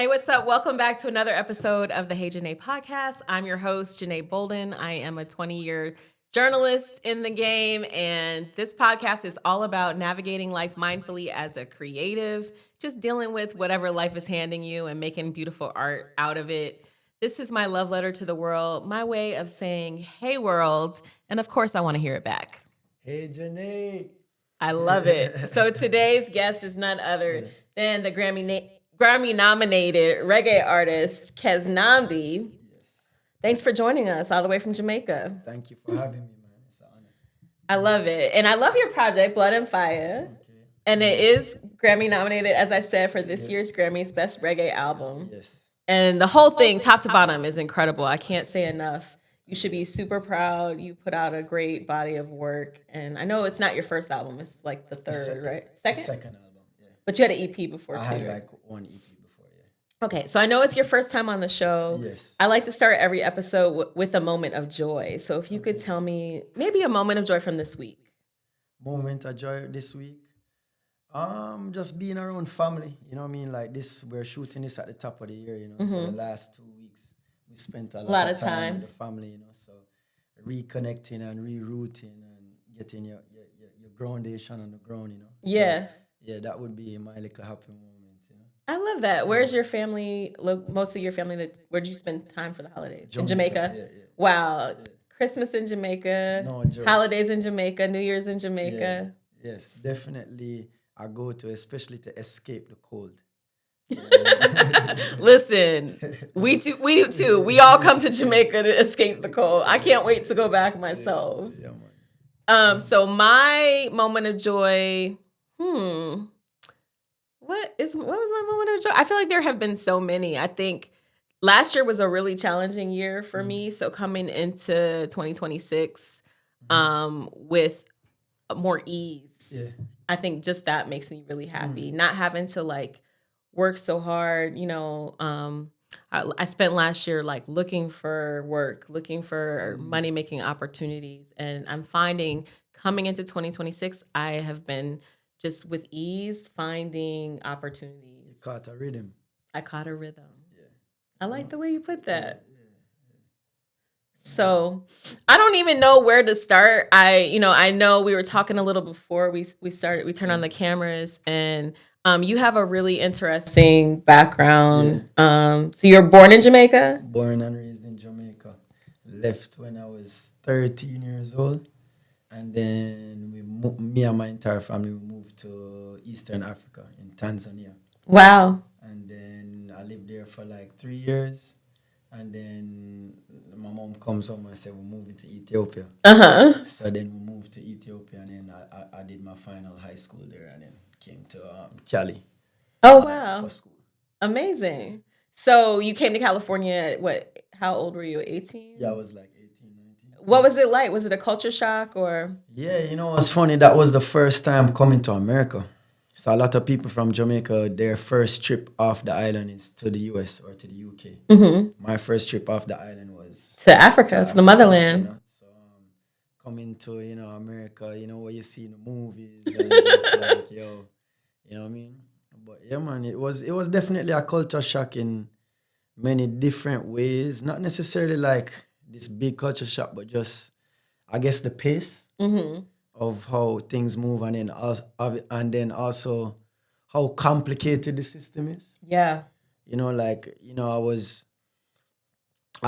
Hey, what's up? Welcome back to another episode of the Hey Janeé Podcast. I'm your host, Janeé Bolden. I am a 20-year journalist in the game, and this podcast is all about navigating life mindfully as a creative, just dealing with whatever life is handing you and making beautiful art out of it. This is my love letter to the world, my way of saying, hey, world, and of course, I want to hear it back. Hey, Janeé. I love it. So today's guest is none other than the Grammy-nominated reggae artist, Keznamdi. Yes. Thanks for joining us all the way from Jamaica. Thank you for having me, man. It's an honor. I love it. And I love your project, Blood and Fire. Okay. And it is Grammy-nominated, as I said, for this year's Grammy's Best Reggae Album. Yes. And the whole thing, top to bottom, is incredible. I can't say enough. You should be super proud. You put out a great body of work. And I know it's not your first album. It's like the third, right? Second album, yeah. But you had an EP before, I too. had like one EP before, yeah. Okay, so I know it's your first time on the show. Yes. I like to start every episode with a moment of joy. So if you could tell me maybe a moment of joy from this week. Moment of joy this week. Just being around family. You know what I mean? Like this, we're shooting this at the top of the year, you know. So the last 2 weeks, we spent a lot of time with the family, you know. So reconnecting and rerouting and getting your groundation on the ground, you know. Yeah. So, yeah, that would be my little happy moment, you know. I love that. Where's your family? Most of your family, where'd you spend time for the holidays? In Jamaica? Yeah. Wow. Yeah. Christmas in Jamaica. No joke. Holidays in Jamaica. New Year's in Jamaica. Yeah. Yes, definitely. I go to, especially to escape the cold. Listen, we do too. We all come to Jamaica to escape the cold. I can't wait to go back myself. Yeah, man. So my moment of joy, what was my moment of joy? I feel like there have been so many. I think last year was a really challenging year for me. So coming into 2026 with more ease, Yeah. I think just that makes me really happy. Not having to like work so hard, you know. I spent last year like looking for work, looking for money making opportunities, and I'm finding coming into 2026, I have been just with ease finding opportunities. Caught a rhythm. I caught a rhythm. Yeah. I like the way you put that. So I don't even know where to start. I know we were talking a little before we turned on the cameras, and you have a really interesting background. So you're born in Jamaica? Born and raised in Jamaica. Left when I was 13 years old. And then me and my entire family moved to Eastern Africa in Tanzania. Wow. And then I lived there for like 3 years. And then my mom comes home and said, we're moving to Ethiopia. So then we moved to Ethiopia, and then I did my final high school there, and then came to Cali. Oh, wow. For school. Amazing. So you came to California at how old were you, 18? Yeah, I was like 18, 19. What was it like? Was it a culture shock or? Yeah, you know, it's funny. That was the first time coming to America. So a lot of people from Jamaica, their first trip off the island is to the US or to the UK. My first trip off the island was to Africa, to the motherland. You know? So coming to, you know, America, you know, what you see in the movies, and it's just like, yo, you know what I mean? But yeah, man, it was definitely a culture shock in many different ways. Not necessarily like this big culture shock, but just, I guess, the pace. Of how things move, and then also how complicated the system is. Yeah. You know, like, you know, I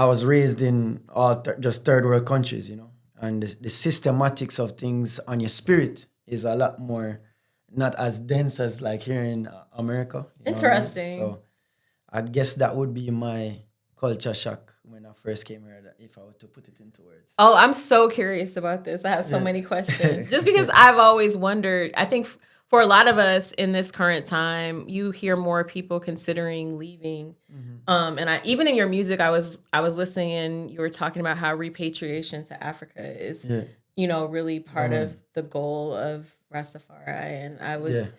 was raised in just third world countries, you know, and the systematics of things on your spirit is a lot more, not as dense as like here in America. Interesting. So I guess that would be my culture shock when I first came here, if I were to put it into words. Oh, I'm so curious about this. I have so many questions. Just because I've always wondered, I think for a lot of us in this current time, you hear more people considering leaving. And even in your music, I was listening, and you were talking about how repatriation to Africa is, you know, really part of the goal of Rastafari. And I was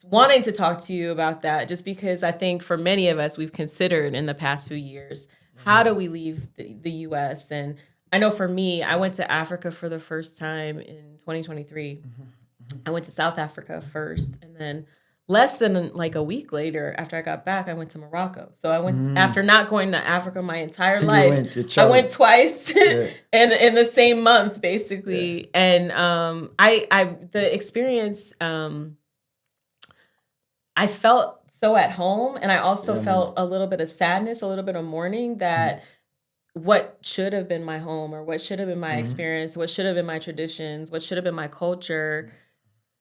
wanting to talk to you about that, just because I think for many of us, we've considered in the past few years, how do we leave the U.S.? And I know for me, I went to Africa for the first time in 2023. I went to South Africa first, and then less than like a week later, after I got back, I went to Morocco. So I went after not going to Africa my entire life. I went twice in the same month, basically. Yeah. And I the experience, I felt so at home, and I also felt a little bit of sadness, a little bit of mourning that what should have been my home, or what should have been my experience, what should have been my traditions, what should have been my culture,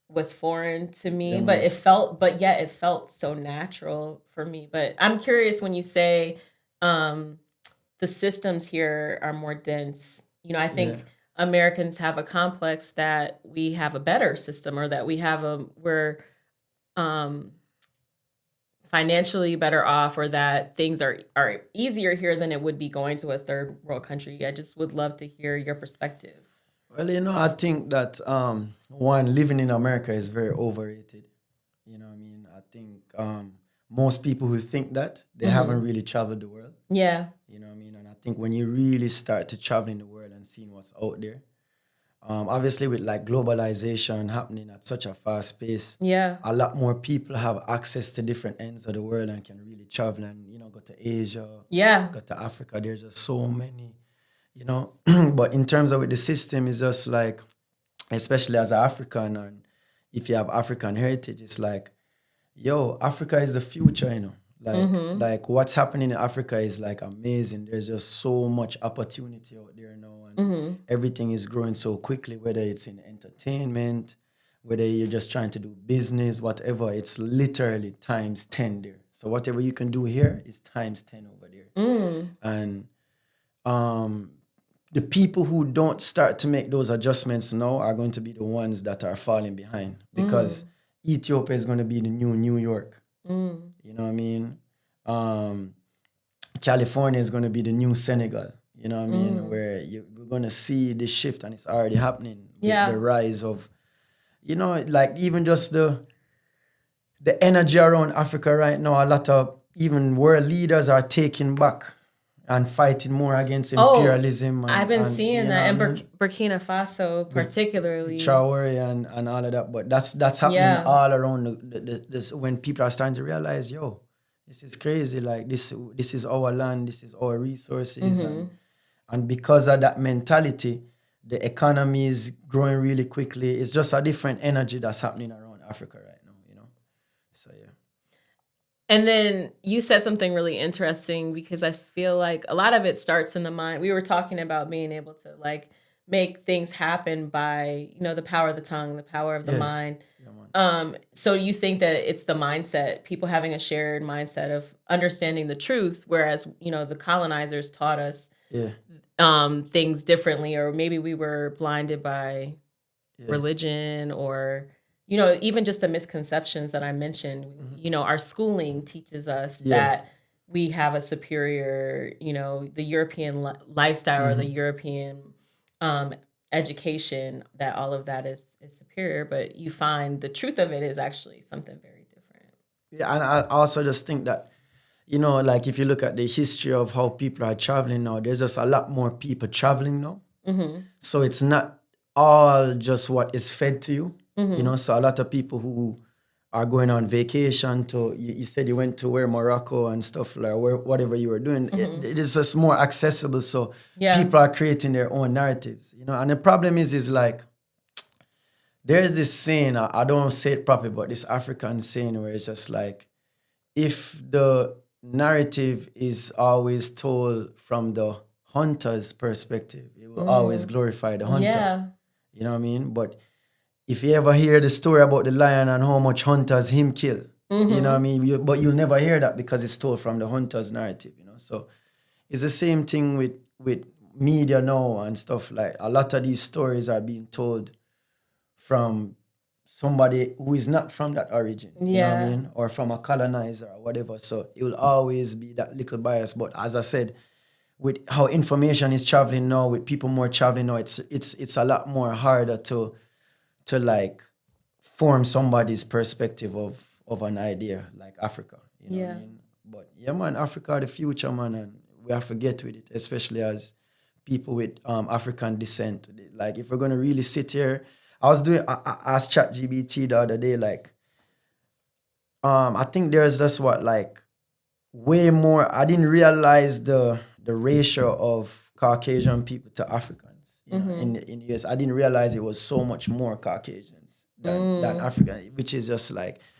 was foreign to me. But it felt so natural for me. But I'm curious, when you say the systems here are more dense, you know, I think Americans have a complex that we have a better system, or that we're financially better off, or that things are easier here than it would be going to a third world country. I just would love to hear your perspective. Well, you know, I think that one, living in America is very overrated. You know what I mean? I think most people who think that, they haven't really traveled the world. Yeah. You know what I mean? And I think when you really start to travel in the world and seeing what's out there, obviously with like globalization happening at such a fast pace, a lot more people have access to different ends of the world and can really travel and, you know, go to Asia, go to Africa. There's just so many, you know. But in terms of with the system, it's just like, especially as an African, and if you have African heritage, it's like, yo, Africa is the future, you know. Like what's happening in Africa is like amazing. There's just so much opportunity out there now, and everything is growing so quickly, whether it's in entertainment, whether you're just trying to do business, whatever, it's literally times 10 there. So whatever you can do here is times 10 over there. And the people who don't start to make those adjustments now are going to be the ones that are falling behind, because Ethiopia is going to be the new New York. You know what I mean? California is going to be the new Senegal. You know what I mean? Where we're going to see this shift, and it's already happening. With the rise of, you know, like even just the energy around Africa right now. A lot of even world leaders are taking back and fighting more against imperialism. I've been seeing that in Burkina Faso, particularly. Traore and all of that. But that's happening all around this, when people are starting to realize, yo, this is crazy. Like this is our land, this is our resources. And because of that mentality, the economy is growing really quickly. It's just a different energy that's happening around Africa right now, you know? So, yeah. And then you said something really interesting, because I feel like a lot of it starts in the mind. We were talking about being able to like make things happen by, you know, the power of the tongue, the power of the mind. So you think that it's the mindset, people having a shared mindset of understanding the truth, whereas, you know, the colonizers taught us things differently, or maybe we were blinded by religion, or, you know, even just the misconceptions that I mentioned. You know, our schooling teaches us that we have a superior, you know, the European lifestyle or the European education, that all of that is superior. But you find the truth of it is actually something very different. Yeah, and I also just think that, you know, like if you look at the history of how people are traveling now, there's just a lot more people traveling now. So it's not all just what is fed to you. You know, so a lot of people who are going on vacation to, you said you went to Morocco and stuff, like whatever you were doing, it is just more accessible. So people are creating their own narratives, you know. And the problem is like, there's this saying, I don't say it properly, but this African saying where it's just like, if the narrative is always told from the hunter's perspective, it will always glorify the hunter. You know what I mean? But if you ever hear the story about the lion and how much hunters him kill, you know what I mean? But you'll never hear that because it's told from the hunter's narrative, you know? So it's the same thing with media now and stuff. Like a lot of these stories are being told from somebody who is not from that origin, you know what I mean? Or from a colonizer or whatever. So it will always be that little bias. But as I said, with how information is traveling now, with people more traveling now, it's a lot more harder to like form somebody's perspective of an idea like Africa, you know what I mean? But yeah, man, Africa the future, man, and we have to get with it, especially as people with African descent. Like if we're gonna really sit here, I asked ChatGPT the other day, like, I think there's just way more. I didn't realize the ratio of Caucasian people to Africans. You know, in the US, I didn't realize it was so much more Caucasians than African, which is just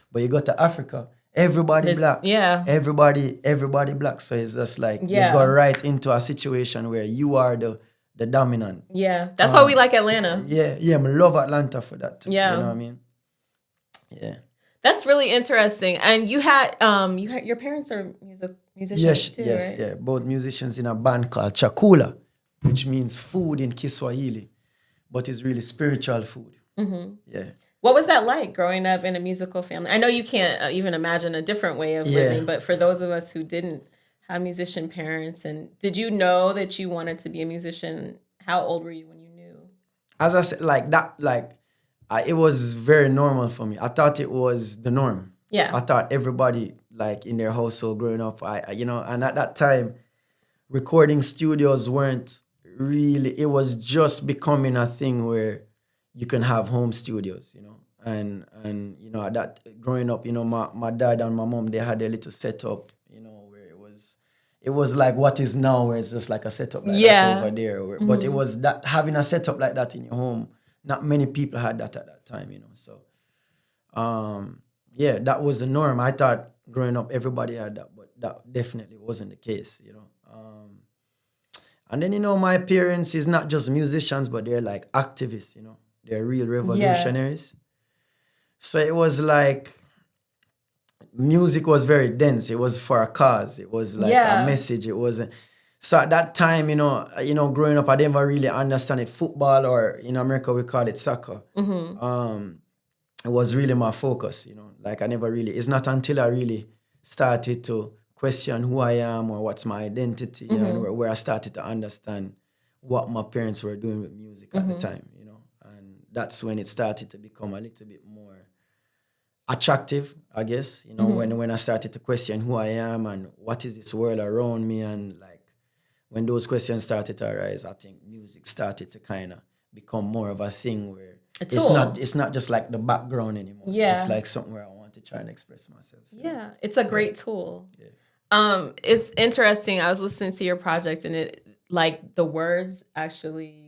but you go to Africa, everybody black. Yeah. Everybody black. So it's just you go right into a situation where you are the dominant. Yeah. That's why we like Atlanta. Yeah, I love Atlanta for that too. Yeah. You know what I mean? Yeah. That's really interesting. And you had your parents are musicians too, yes, right? yeah. Both musicians in a band called Chakula, which means food in Kiswahili, but it's really spiritual food. Yeah. What was that like growing up in a musical family? I know you can't even imagine a different way of living, but for those of us who didn't have musician parents, and did you know that you wanted to be a musician? How old were you when you knew? As I said, it was very normal for me. I thought it was the norm. Yeah. I thought everybody in their household growing up, and at that time, recording studios weren't really, it was just becoming a thing where you can have home studios, and at that growing up, my dad and my mom, they had a little setup, where it was like what is now, where it's just like a setup like that over there. But it was that having a setup like that in your home, not many people had that at that time, So, that was the norm. I thought growing up everybody had that, but that definitely wasn't the case, And then, my parents is not just musicians, but they're activists, They're real revolutionaries. Yeah. So it was music was very dense. It was for a cause. It was a message. It wasn't. So at that time, growing up, I didn't really understand it. Football, or in America we call it soccer. It was really my focus. I never really. It's not until I really started to question who I am or what's my identity, and where I started to understand what my parents were doing with music at the time. That's when it started to become a little bit more attractive, I guess, when I started to question who I am and what is this world around me. And when those questions started to arise, I think music started to kind of become more of a thing where it's not just the background anymore. Yeah. It's something where I want to try and express myself. Yeah, it's a great tool. Yeah. It's interesting. I was listening to your project, and it the words actually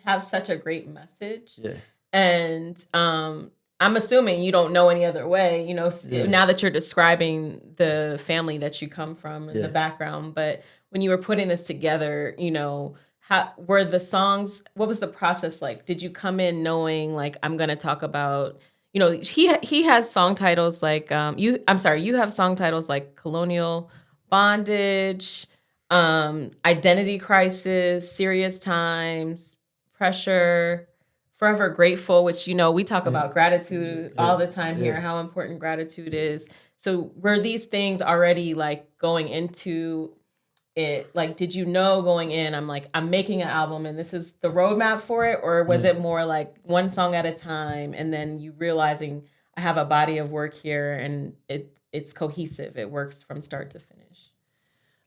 have such a great message. Yeah. And I'm assuming you don't know any other way, now that you're describing the family that you come from and the background. But when you were putting this together, how were the songs, what was the process like? Did you come in knowing I'm going to talk about, he has song titles you have song titles like Colonial Bondage, Identity Crisis, Serious Times, Pressure, Forever Grateful, which, we talk about gratitude all the time here, how important gratitude is. So were these things already going into it? Did you know going in, I'm making an album and this is the roadmap for it? Or was it more one song at a time and then you realizing I have a body of work here and it's cohesive, it works from start to finish?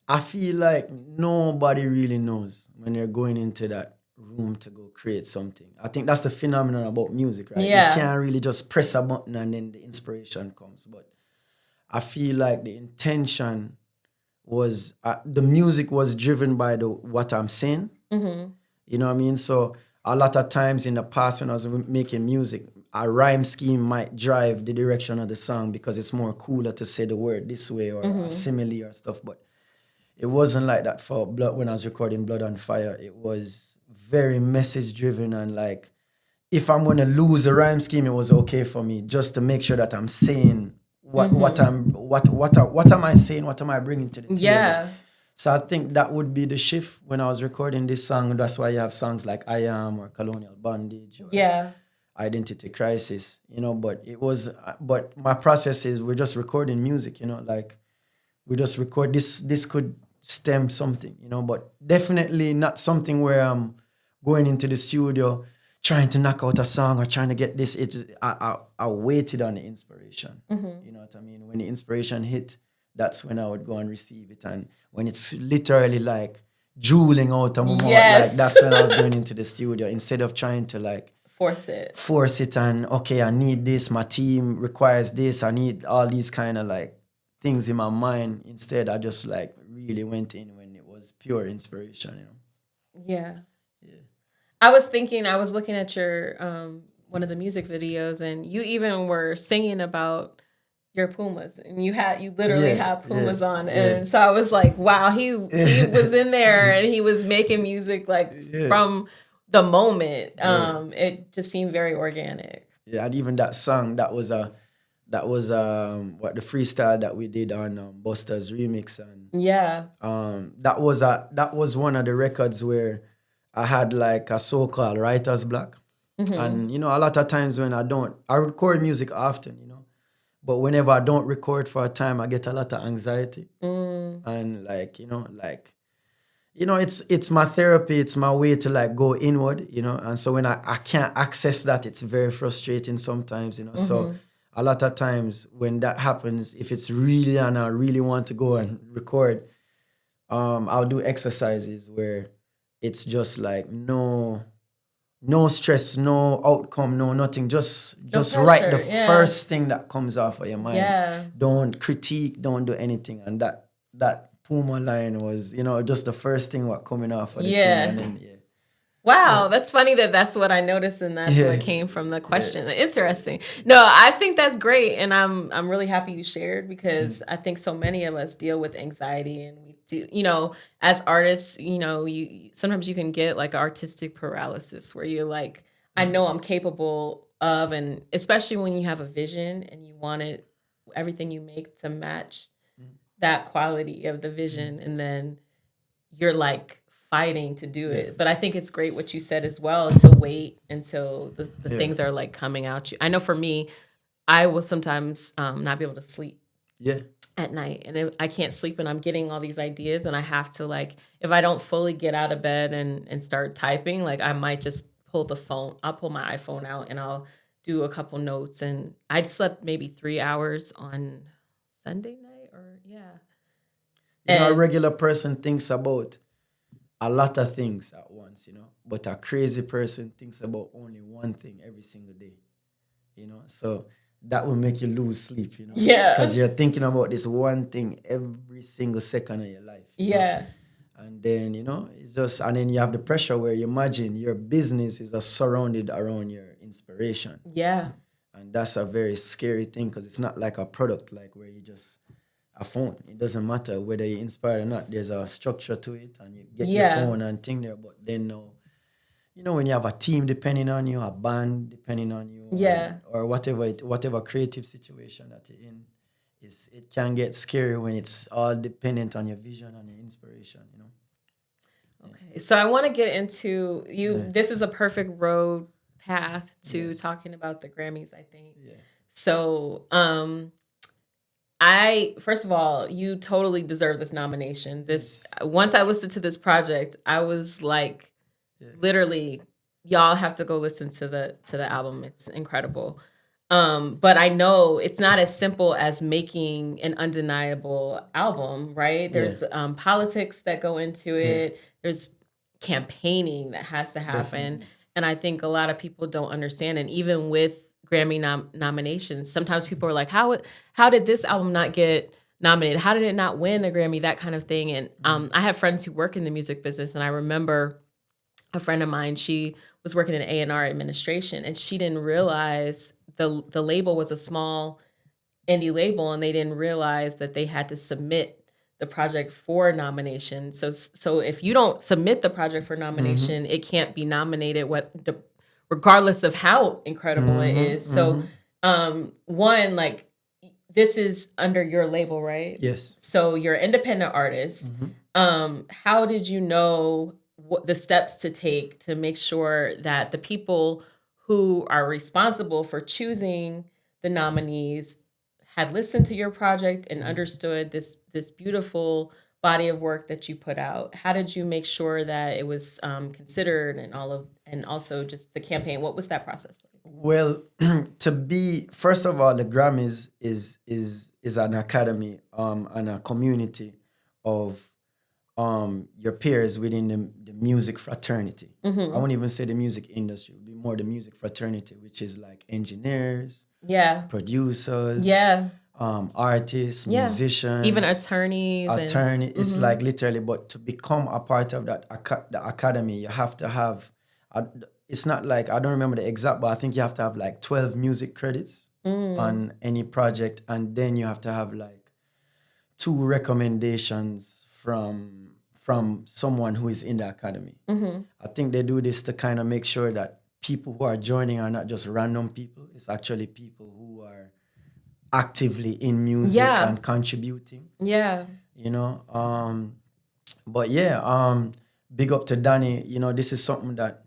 I feel like nobody really knows when you're going into that room to go create something. I think that's the phenomenon about music, right? Yeah. You can't really just press a button and then the inspiration comes. But I feel like the intention was, the music was driven by what I'm saying. Mm-hmm. You know what I mean? So a lot of times in the past when I was making music, a rhyme scheme might drive the direction of the song because it's more cooler to say the word this way or a simile or stuff. But it wasn't like that for when I was recording Blood on Fire. It was very message driven and if I'm gonna lose a rhyme scheme, it was okay for me just to make sure that I'm saying what am I saying, what am I bringing to the table. Yeah. So I think that would be the shift when I was recording this song. That's why you have songs like I Am or Colonial Bondage or Identity Crisis, but my process is we're just recording music, we just record this could stem something, but definitely not something where I'm going into the studio trying to knock out a song or trying to get this. I waited on the inspiration. Mm-hmm. You know what I mean? When the inspiration hit, that's when I would go and receive it. And when it's literally drooling out of my mouth, that's when I was going into the studio instead of trying to force it, and okay, I need this, my team requires this, I need all these kind of like things in my mind. Instead, I just like really went in when it was pure inspiration, you know. Yeah. I was looking at your one of the music videos, and you even were singing about your Pumas, and you literally had Pumas on, and so I was like, wow, he was in there and he was making music like from the moment. It just seemed very organic. Yeah, and even that song, that was what the freestyle that we did on Busta's remix, and that was one of the records where I had like a so-called writer's block. And, you know, a lot of times when I record music often, you know, but whenever I don't record for a time, I get a lot of anxiety. And like, it's my therapy. It's my way to like go inward, you know. And so when I can't access that, it's very frustrating sometimes, you know. So a lot of times when that happens, if it's really, and I really want to go and record, I'll do exercises where it's just like no stress, no outcome, no nothing. Just write the first thing that comes off of your mind. Yeah. Don't critique, don't do anything. And that Puma line was, you know, just the first thing what coming off of the thing. And then, Wow, that's funny that's what I noticed, and that's what came from the question. Interesting. No, I think that's great, and I'm really happy you shared, because I think so many of us deal with anxiety, and we do, you know, as artists, you know, sometimes you can get like artistic paralysis where you're like, I know I'm capable of, and especially when you have a vision and you want everything you make to match that quality of the vision, and then you're like fighting to do it. But I think it's great what you said as well, to wait until the things are like coming out. I know for me, I will sometimes not be able to sleep at night, and if I can't sleep and I'm getting all these ideas, and I have to, like, if I don't fully get out of bed and start typing, like I might just I'll pull my iPhone out and I'll do a couple notes. And I'd slept maybe 3 hours on Sunday night, you know, a regular person thinks about a lot of things at once, you know, but a crazy person thinks about only one thing every single day, you know. So that will make you lose sleep, you know, because you're thinking about this one thing every single second of your life. You know? And then, you know, it's just, and then you have the pressure where you imagine your business is surrounded around your inspiration. And that's a very scary thing, because it's not like a product, like where you just a phone. It doesn't matter whether you're inspired or not. There's a structure to it, and you get your phone and thing there. But then now, you know, when you have a team depending on you, a band depending on you, or whatever creative situation that you're in, it can get scary when it's all dependent on your vision and your inspiration, you know. Okay, so I want to get into This is a perfect road path to talking about the Grammys, I think. So, first of all, you totally deserve this nomination. Once I listened to this project, I was like, literally, y'all have to go listen to the album. It's incredible. But I know it's not as simple as making an undeniable album, right? There's politics that go into it. There's campaigning that has to happen. Definitely. And I think a lot of people don't understand. And even with Grammy nominations, sometimes people are like, how did this album not get nominated? How did it not win a Grammy? That kind of thing. And I have friends who work in the music business, and I remember a friend of mine, she was working in A&R administration, and she didn't realize the label was a small indie label, and they didn't realize that they had to submit the project for nomination. So if you don't submit the project for nomination, it can't be nominated regardless of how incredible it is. So one, like, this is under your label, right? Yes. So you're an independent artist. How did you know what the steps to take to make sure that the people who are responsible for choosing the nominees had listened to your project and understood this beautiful body of work that you put out? How did you make sure that it was considered, and also just the campaign? What was that process like? Well, first of all, the Grammys is an academy and a community of your peers within the music fraternity. Mm-hmm. I won't even say the music industry, it would be more the music fraternity, which is like engineers, Yeah. producers, Yeah. Artists, Yeah. musicians, Even attorneys. It's like literally, but to become a part of that the academy, you have to have. It's not like, I don't remember the exact, but I think you have to have like 12 music credits on any project, and then you have to have like 2 recommendations from someone who is in the academy. I think they do this to kind of make sure that people who are joining are not just random people. It's actually people who are actively in music and contributing. Yeah. You know, but yeah, big up to Danny. You know, this is something that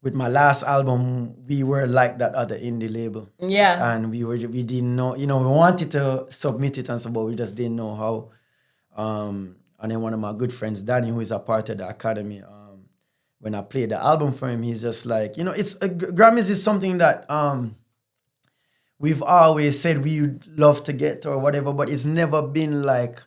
with my last album, we were like that other indie label. Yeah. And we didn't know, you know, we wanted to submit it and so, but we just didn't know how. And then one of my good friends, Danny, who is a part of the academy, when I played the album for him, he's just like, you know, it's Grammys is something that we've always said we'd love to get or whatever, but it's never been like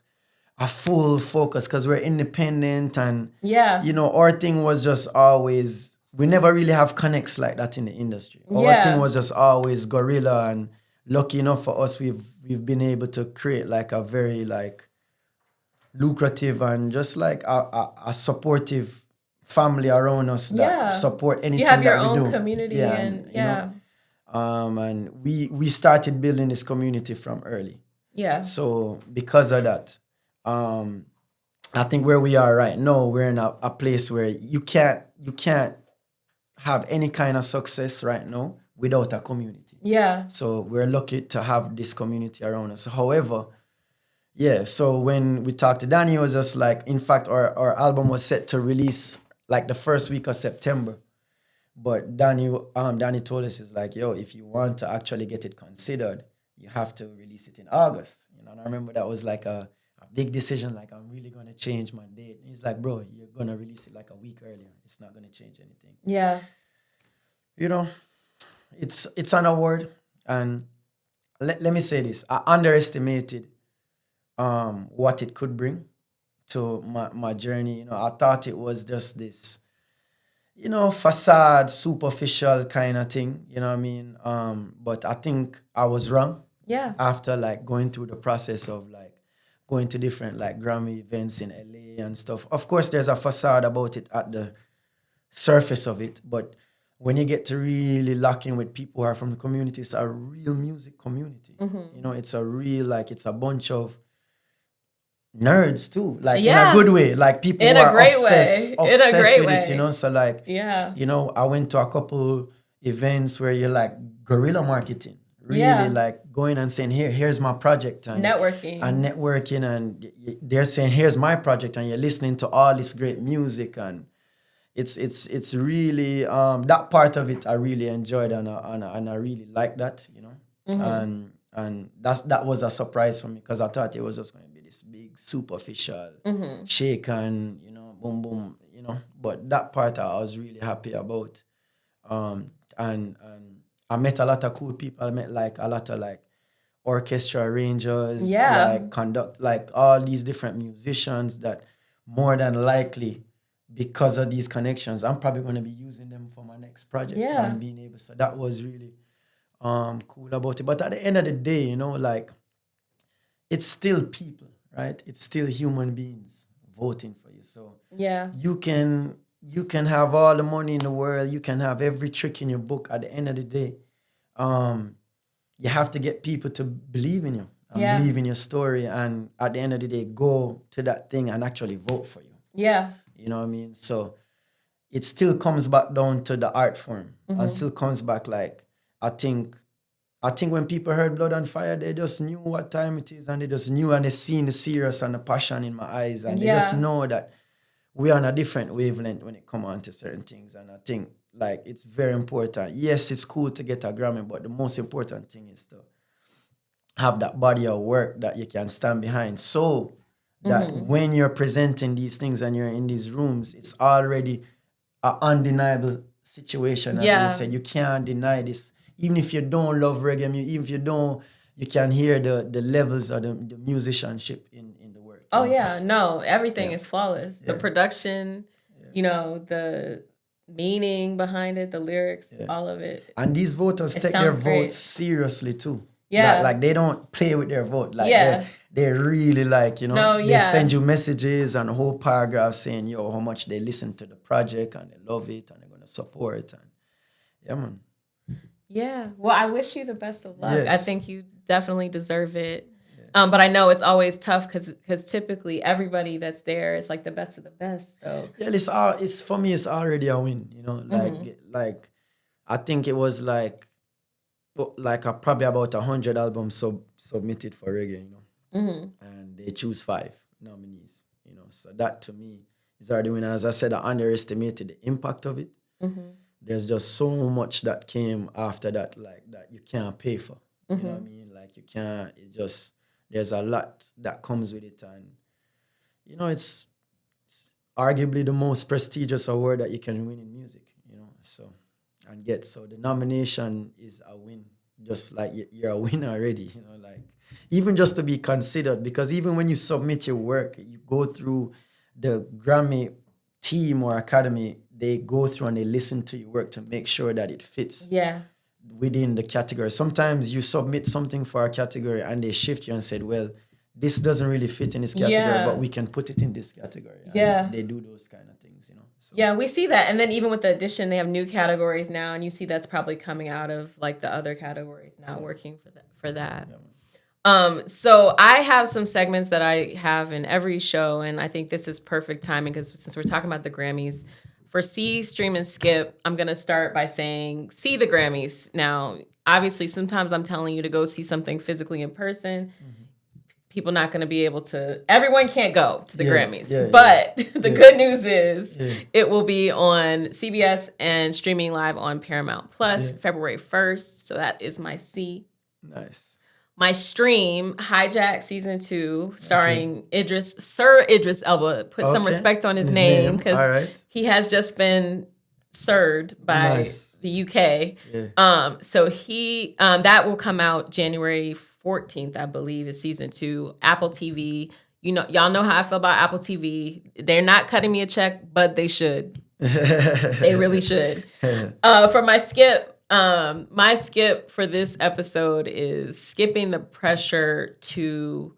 a full focus because we're independent, and you know, our thing was just always, we never really have connects like that in the industry. Our thing was just always guerrilla, and lucky enough for us, we've been able to create like a very like lucrative and just like a supportive family around us that support anything that we do. You have your own community, and you know, and we started building this community from early. Yeah. So because of that, I think where we are right now, we're in a place where you can't have any kind of success right now without a community. Yeah. So we're lucky to have this community around us. However, yeah, so when we talked to Danny, it was just like, in fact, our album was set to release like the first week of September. But Danny told us, is like, yo, if you want to actually get it considered, you have to release it in August. You know, and I remember that was like a big decision, like, I'm really going to change my date. And he's like, bro, you're going to release it like a week earlier. It's not going to change anything. Yeah. You know, it's an award. And let me say this. I underestimated what it could bring to my journey. You know, I thought it was just this, you know, facade, superficial kind of thing. You know what I mean? But I think I was wrong. Yeah. After like going through the process of like going to different like Grammy events in LA and stuff. Of course, there's a facade about it at the surface of it, but when you get to really lock in with people who are from the community, it's a real music community. You know, it's a real, like, it's a bunch of nerds too, like in a good way, like people in who a are great obsessed way. In a great with way. it, you know. So like, you know, I went to a couple events where you're like guerrilla marketing, really like going and saying, here's my project, and networking, and they're saying, here's my project, and you're listening to all this great music, and it's really that part of it I really enjoyed, and I really like that, you know. And that was a surprise for me, because I thought it was just going to be this big superficial shake and, you know, boom boom, you know. But that part I was really happy about. And I met a lot of cool people. I met like a lot of like orchestra arrangers, like conduct, like all these different musicians that more than likely, because of these connections, I'm probably going to be using them for my next project and being able. So that was really cool about it. But at the end of the day, you know, like, it's still people, right? It's still human beings voting for you. So you can have all the money in the world, you can have every trick in your book. At the end of the day, you have to get people to believe in you and believe in your story, and at the end of the day, go to that thing and actually vote for you. Yeah. You know what I mean? So it still comes back down to the art form, and still comes back, like, I think when people heard Blood and Fire, they just knew what time it is, and they just knew, and they seen the serious and the passion in my eyes, and they just know that we're on a different wavelength when it comes on to certain things. And I think, like, it's very important. Yes, it's cool to get a Grammy, but the most important thing is to have that body of work that you can stand behind, so that when you're presenting these things and you're in these rooms, it's already an undeniable situation. As you said, you can't deny this. Even if you don't love reggae music, even if you can hear the levels of the musicianship in the work. Oh yeah, no, everything is flawless. The production, the meaning behind it, the lyrics, all of it. And these voters take their votes seriously too. Yeah. Like they don't play with their vote. Like they really like, they send you messages and a whole paragraph saying, how much they listen to the project and they love it and they're going to support. And yeah, man. Yeah. Well, I wish you the best of luck. Yes. I think you definitely deserve it. Yeah. But I know it's always tough because typically everybody that's there is like the best of the best. So yeah, it's for me, it's already a win, like I think it was like probably about 100 albums submitted for reggae, and they choose 5 nominees, so that to me is already win. As I said, I underestimated the impact of it. There's just so much that came after that, like that you can't pay for. You know what I mean? Like you can't. There's a lot that comes with it, and it's arguably the most prestigious award that you can win in music. So the nomination is a win. Just like you're a winner already. Like even just to be considered, because even when you submit your work, you go through the Grammy team or academy. They go through and they listen to your work to make sure that it fits within the category. Sometimes you submit something for a category and they shift you and said, well, this doesn't really fit in this category, but we can put it in this category. And they do those kind of things, So. Yeah, we see that. And then even with the addition, they have new categories now, and you see that's probably coming out of like the other categories now, working for that. So I have some segments that I have in every show, and I think this is perfect timing because since we're talking about the Grammys, for See, Stream, and Skip, I'm going to start by saying, see the Grammys. Now, obviously, sometimes I'm telling you to go see something physically in person. People not going to be able to, everyone can't go to the Grammys. But the good news is it will be on CBS and streaming live on Paramount Plus February 1st. So that is my C. Nice. My stream, Hijack Season 2, starring Sir Idris Elba. Put some respect on his name because he has just been sirred by the UK. So he that will come out January 14th, I believe, is Season 2. Apple TV. Y'all know how I feel about Apple TV. They're not cutting me a check, but they should. They really should. For my skip, for this episode is skipping the pressure to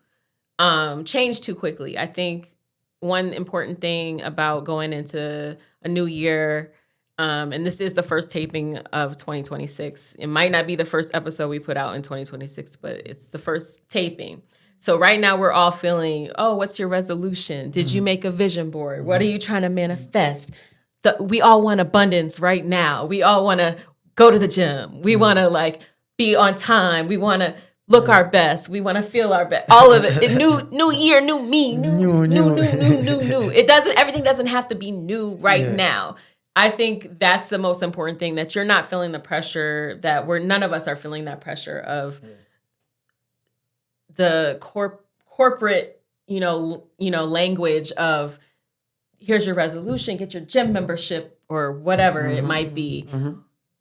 change too quickly. I think one important thing about going into a new year, and this is the first taping of 2026. It might not be the first episode we put out in 2026, but it's the first taping. So right now we're all feeling, what's your resolution? Did you make a vision board? What are you trying to manifest? We all want abundance right now. We all want to go to the gym. We want to be on time. We want to look our best. We want to feel our best. All of it. New year, new me, new. Everything doesn't have to be new right now. I think that's the most important thing, that you're not feeling the pressure, that none of us are feeling that pressure of the corporate, language of here's your resolution, get your gym membership or whatever it might be.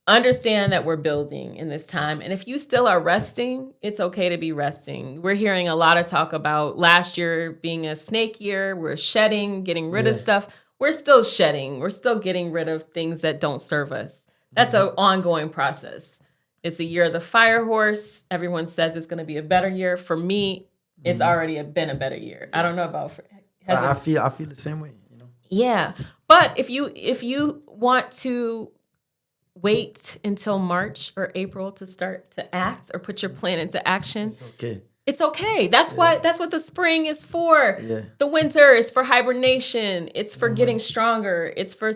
Understand that we're building in this time. And if you still are resting, it's okay to be resting. We're hearing a lot of talk about last year being a snake year. We're shedding, getting rid of stuff. We're still shedding. We're still getting rid of things that don't serve us. That's an ongoing process. It's a year of the fire horse. Everyone says it's going to be a better year. For me, it's already been a better year. I don't know about... I feel the same way. Yeah. But if you want to wait until March or April to start to act or put your plan into action, it's okay. That's what the spring is for. The winter is for hibernation. It's for getting stronger. It's for,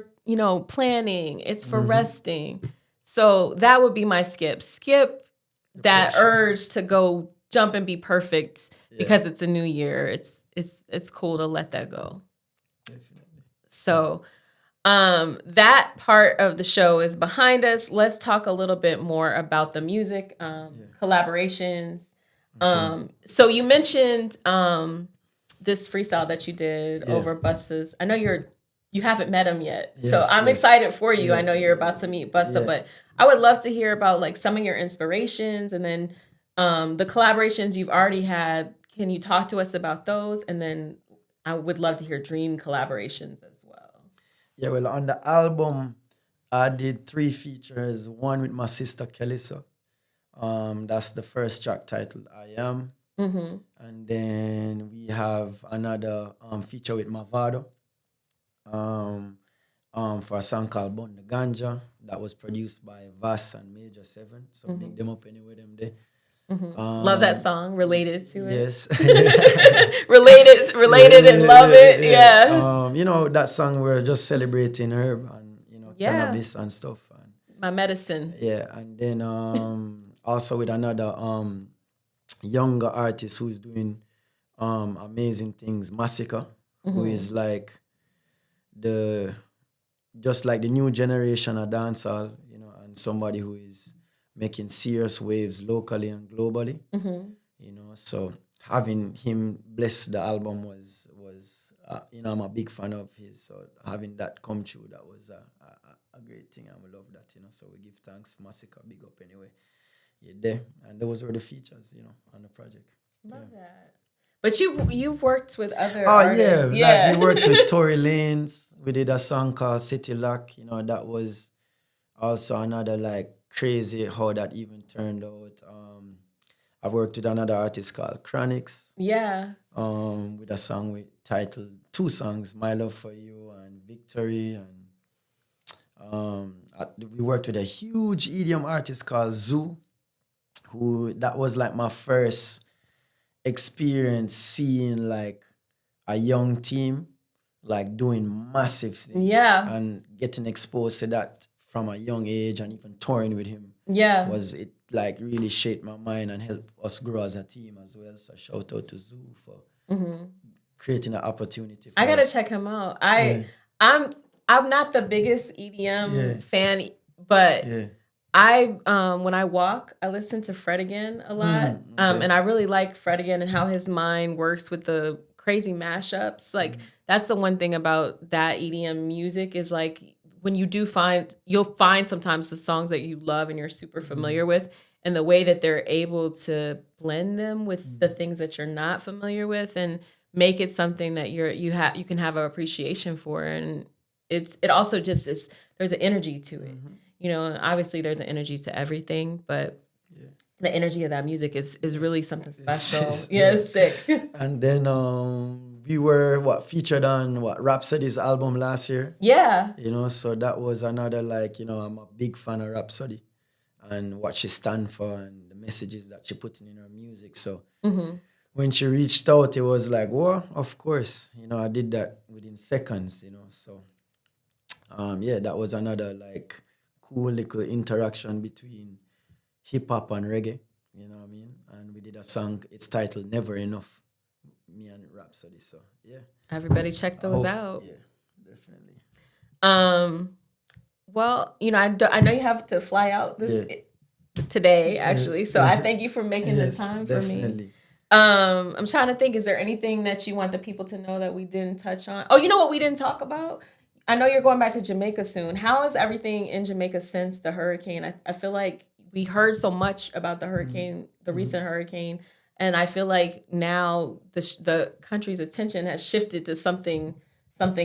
planning. It's for resting. So that would be my skip. Skip that urge to go jump and be perfect because it's a new year. It's cool to let that go. So that part of the show is behind us. Let's talk a little bit more about the music, collaborations. So you mentioned this freestyle that you did over Busta's. I know you haven't met him yet, so I'm excited for you. I know you're about to meet Busta, but I would love to hear about some of your inspirations, and then the collaborations you've already had. Can you talk to us about those, and then I would love to hear dream collaborations as well. Yeah, well, on the album, I did 3 features. One with my sister Kelissa. That's the first track titled I Am. Mm-hmm. And then we have another feature with Mavado for a song called Bun the Ganja that was produced by Vass and Major 7. So big them up anyway, them there. Love that song. Related to it. Yes. related and love it. Yeah. You know, that song we're just celebrating herb and, you know, cannabis and stuff. And, my medicine. yeah. And then also with another younger artist who's doing amazing things, Massacre, who is like just like the new generation of dancehall, you know, and somebody who is making serious waves locally and globally, you know. So having him bless the album was you know, I'm a big fan of his. So having that come true, that was a great thing, and we love that, you know. So we give thanks, Massacre, big up anyway. You're there, and those were the features, you know, on the project. Love that. But you've worked with other artists. Yeah. Like we worked with Tory Lanez. We did a song called City Lock. You know, that was also another like crazy how that even turned out. I've worked with another artist called Chronix. Yeah. With a song titled 2 songs, My Love for You and Victory. And we worked with a huge EDM artist called Zoo, who that was like my first experience seeing like a young team like doing massive things. Yeah. And getting exposed to that from a young age and even touring with him. Yeah. Was it like really shaped my mind and helped us grow as a team as well. So shout out to Zoo for creating an opportunity for I gotta us. check him out. I'm not the biggest EDM fan, but I when I walk, I listen to Fred Again a lot. And I really like Fred Again and how his mind works with the crazy mashups. Like that's the one thing about that EDM music is like when you do you'll find sometimes the songs that you love and you're super familiar with, and the way that they're able to blend them with the things that you're not familiar with and make it something that you can have an appreciation for. And it also just is, there's an energy to it. You know, and obviously there's an energy to everything, but the energy of that music is really something special. It's sick. And then we were featured on Rhapsody's album last year. Yeah. You know, so that was another like, you know, I'm a big fan of Rhapsody and what she stands for and the messages that she put in her music. So when she reached out, it was like, well, of course, you know, I did that within seconds, you know. So that was another like cool little interaction between hip hop and reggae, you know what I mean? And we did a song, it's titled Never Enough, me and Rhapsody. So yeah. Everybody check those out. Yeah, definitely. Well, you know, I know you have to fly out today, actually. So I thank you for making the time for me. I'm trying to think, is there anything that you want the people to know that we didn't touch on? Oh, you know what we didn't talk about? I know you're going back to Jamaica soon. How is everything in Jamaica since the hurricane? I feel like we heard so much about the hurricane, the recent hurricane, and I feel like now the country's attention has shifted to something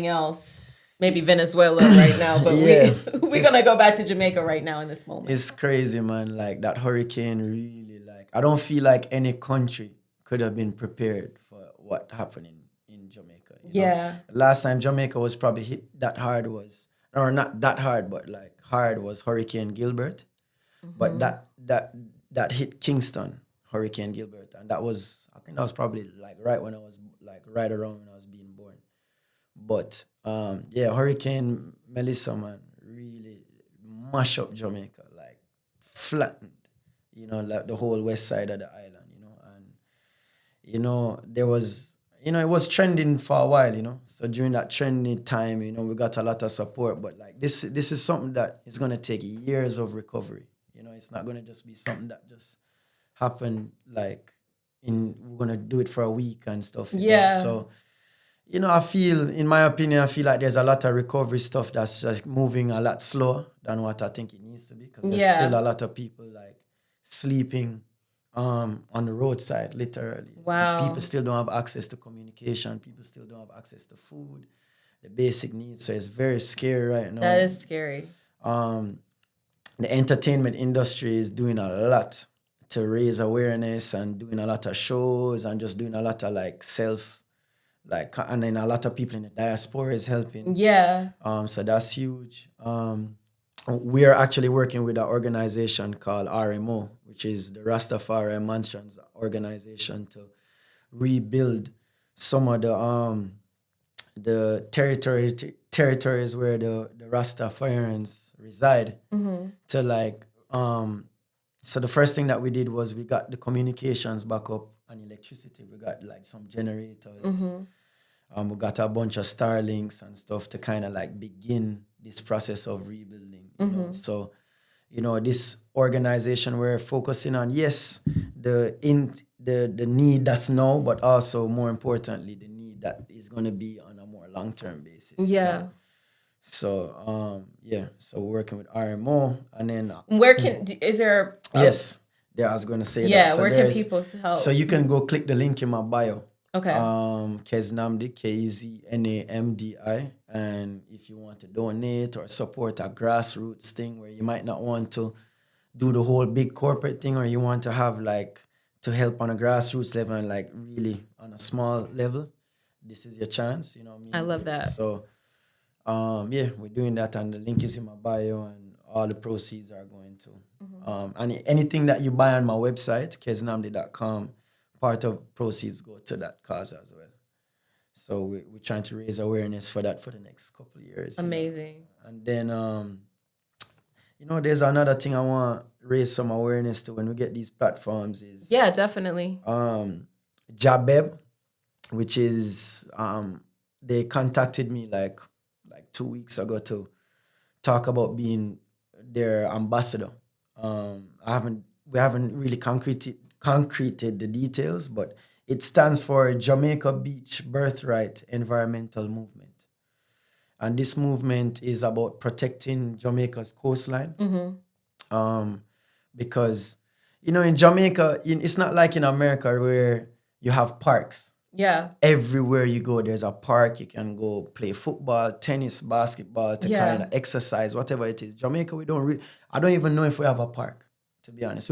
else. Maybe Venezuela right now, but we're gonna go back to Jamaica right now in this moment. It's crazy, man. Like that hurricane really, like I don't feel like any country could have been prepared for what happened in Jamaica. You know? Last time Jamaica was probably hit that hard or not that hard, but like hard was Hurricane Gilbert. But that hit Kingston, Hurricane Gilbert, and I think that was probably like right around when I was being born. But Hurricane Melissa, man, really mash up Jamaica, like flattened, you know, like the whole west side of the island, you know, and you know there was, you know, it was trending for a while, you know. So during that trending time, you know, we got a lot of support, but like this is something that is gonna take years of recovery. You know, it's not gonna just be something that just happened like we're gonna do it for a week and stuff. You know? So, you know, in my opinion, like there's a lot of recovery stuff that's like moving a lot slower than what I think it needs to be, because there's still a lot of people like sleeping on the roadside, literally. Wow. People still don't have access to communication. People still don't have access to food, the basic needs. So it's very scary right now. That is scary. The entertainment industry is doing a lot to raise awareness and doing a lot of shows and just doing a lot of and then a lot of people in the diaspora is helping. Yeah. So that's huge. We are actually working with an organization called RMO, which is the Rastafari Mansions organization, to rebuild some of the territories where the Rastafarians reside. So the first thing that we did was we got the communications back up and electricity. We got some generators. We got a bunch of Starlinks and stuff to kind of begin this process of rebuilding. You know? So, this organization, we're focusing on, yes, the need that's now, but also more importantly, the need that is going to be on a more long-term basis. Yeah. So, so we're working with RMO, and then is there? Yes, I was going to say that. Yeah, so where can people help? So you can go click the link in my bio. Okay. Keznamdi, Keznamdi, and if you want to donate or support a grassroots thing where you might not want to do the whole big corporate thing, or you want to have to help on a grassroots level and really on a small level, this is your chance. You know what I mean? I love that. So, we're doing that, and the link is in my bio, and all the proceeds are going to. And anything that you buy on my website, keznamdi.com, part of proceeds go to that cause as well. So we're trying to raise awareness for that for the next couple of years. Amazing. And then, there's another thing I want to raise some awareness to when we get these platforms is... Yeah, definitely. Jabeb, which is... they contacted me like 2 weeks ago to talk about being their ambassador. We haven't really concreted the details, but it stands for Jamaica Beach Birthright Environmental Movement. And this movement is about protecting Jamaica's coastline. Because, in Jamaica, it's not like in America where you have parks. Yeah. Everywhere you go, there's a park. You can go play football, tennis, basketball, to kind of exercise, whatever it is. Jamaica, I don't even know if we have a park, to be honest.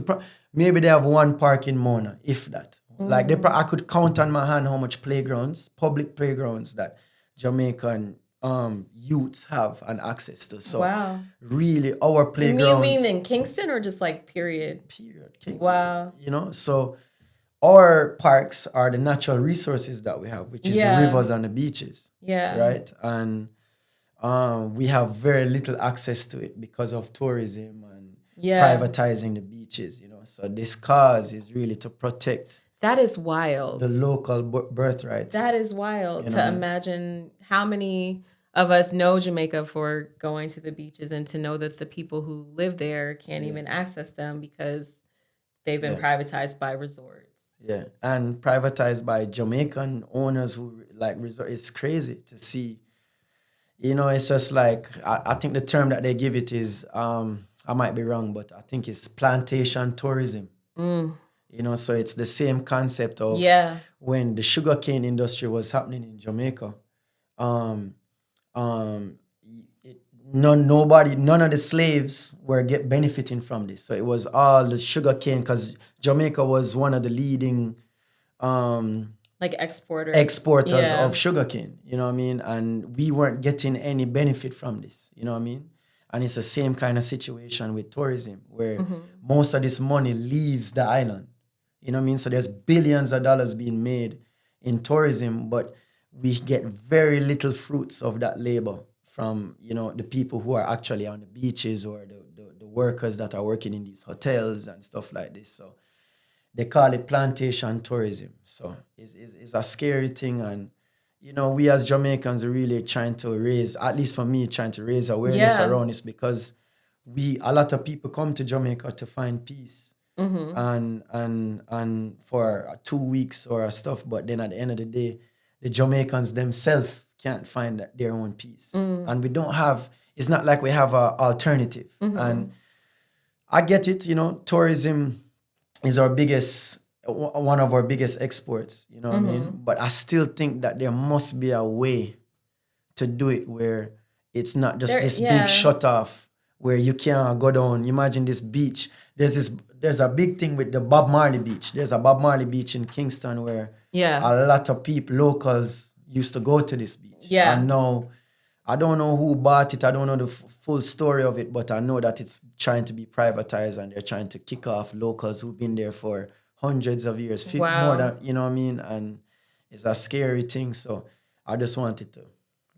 Maybe they have one park in Mona, if that. I could count on my hand how much public playgrounds that Jamaican youths have and access to. So really, our playgrounds... You mean in Kingston or just period? Period. Wow. So... Our parks are the natural resources that we have, which is the rivers and the beaches. Yeah. Right? And we have very little access to it because of tourism and privatizing the beaches, So this cause is really to protect... That is wild. ...the local birthright. That is wild to imagine how many of us know Jamaica for going to the beaches, and to know that the people who live there can't even access them because they've been privatized by resorts. Yeah, and privatized by Jamaican owners who resort. It's crazy to see. It's just I think the term that they give it is, I might be wrong, but I think it's plantation tourism. So it's the same concept of when the sugarcane industry was happening in Jamaica. None of the slaves were benefiting from this. So it was all the sugarcane, because Jamaica was one of the leading exporters of sugarcane, you know what I mean? And we weren't getting any benefit from this, you know what I mean? And it's the same kind of situation with tourism, where most of this money leaves the island, you know what I mean? So there's billions of dollars being made in tourism, but we get very little fruits of that labor from, the people who are actually on the beaches, or the workers that are working in these hotels and stuff like this. So they call it plantation tourism. So it's a scary thing. And, we as Jamaicans are really trying to raise, at least for me, trying to raise awareness around this, because a lot of people come to Jamaica to find peace and for 2 weeks or stuff. But then at the end of the day, the Jamaicans themselves can't find their own peace. And we don't have, it's not like we have an alternative. And I get it, tourism is one of our biggest exports, you know what I mean? But I still think that there must be a way to do it where it's not just this big shut off where you can't go down. Imagine this beach. There's a big thing with the Bob Marley beach. There's a Bob Marley beach in Kingston where a lot of people, locals, used to go to this beach. Yeah. And now, I don't know who bought it. I don't know the full story of it, but I know that it's trying to be privatized and they're trying to kick off locals who've been there for hundreds of years, more than, you know what I mean? And it's a scary thing. So I just wanted to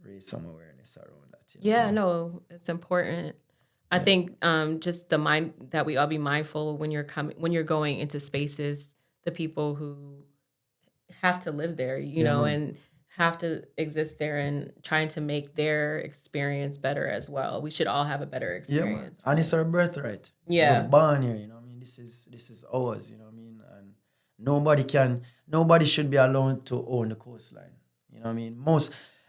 raise some awareness around that. No, it's important. I think just the mind that we all be mindful when you're going into spaces, the people who have to live there, you know, and have to exist there and trying to make their experience better as well. We should all have a better experience. And it's our birthright. Yeah. We're born here, you know what I mean? This is ours, you know what I mean? And nobody should be allowed to own the coastline. You know what I mean?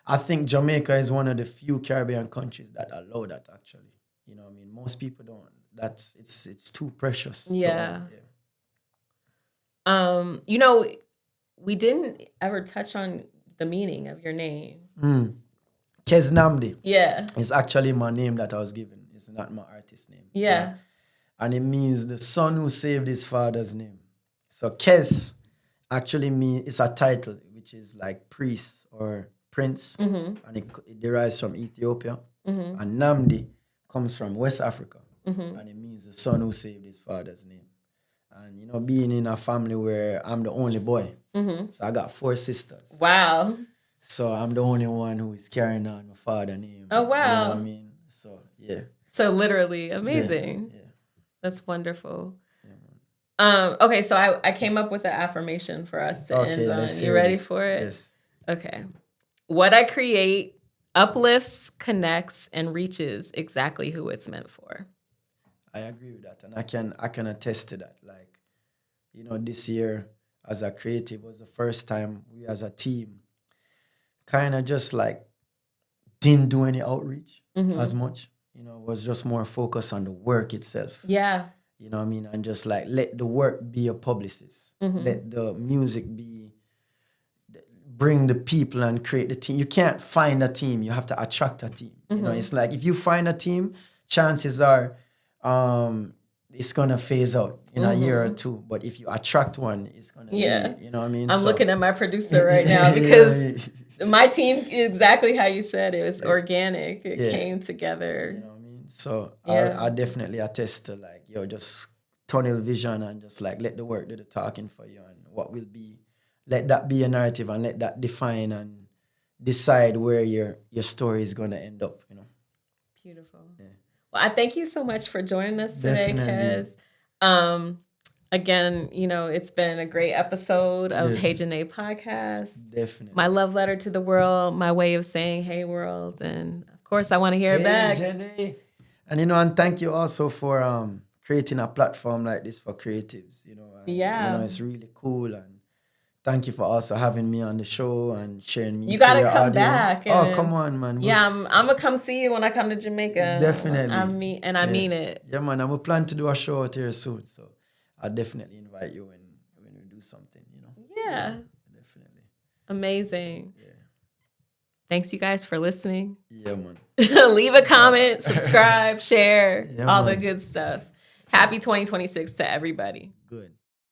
I think Jamaica is one of the few Caribbean countries that allow that actually. You know what I mean? Most people don't. It's too precious. Yeah. You know, we didn't ever touch on the meaning of your name. Keznamdi. Yeah. It's actually my name that I was given. It's not my artist name. Yeah. And it means the son who saved his father's name. So Kez actually means, it's a title, which is like priest or prince. And it derives from Ethiopia. And Namdi comes from West Africa. And it means the son who saved his father's name. And, you know, being in a family where I'm the only boy. So I got 4 sisters. Wow. So I'm the only one who is carrying on my father's name. Oh, wow. You know what I mean? So, yeah. So literally amazing. Yeah. That's wonderful. Okay, so I came up with an affirmation for us to end on. You ready for it? Yes. Okay. What I create uplifts, connects, and reaches exactly who it's meant for. I agree with that. And I can attest to that. Like, you know, this year as a creative was the first time we as a team kind of just like didn't do any outreach as much. You know, it was just more focused on the work itself. Yeah. You know what I mean? And just like let the work be a publicist. Let the music bring the people and create the team. You can't find a team. You have to attract a team. You know, it's like if you find a team, chances are it's going to phase out in a year or 2. But if you attract one, it's going to be, you know what I mean? I'm looking at my producer right now because my team, exactly how you said it, was organic. It came together. You know what I mean? So I definitely attest to like, just tunnel vision and just like let the work do the talking for you and what will be. Let that be a narrative and let that define and decide where your story is going to end up, you know? Beautiful. Yeah. Well, I thank you so much for joining us today, Kez. Again, you know, it's been a great episode of Hey Janeé Podcast. Definitely. My love letter to the world, my way of saying, hey, world. And, of course, I want to hear it back. Janeé. And, you know, and thank you also for creating a platform like this for creatives, you know. And, you know, it's really cool. And thank you for also having me on the show and sharing me. You got to come audience. back. Oh, come on, man. Yeah, I'm going to come see you when I come to Jamaica. Definitely. I mean it. Yeah, man. And we plan to do a show out here soon. So I'll definitely invite you when we do something, you know. Yeah. Definitely. Amazing. Yeah. Thanks, you guys, for listening. Yeah, man. Leave a comment, subscribe, share, all the good stuff. Happy 2026 to everybody. Good.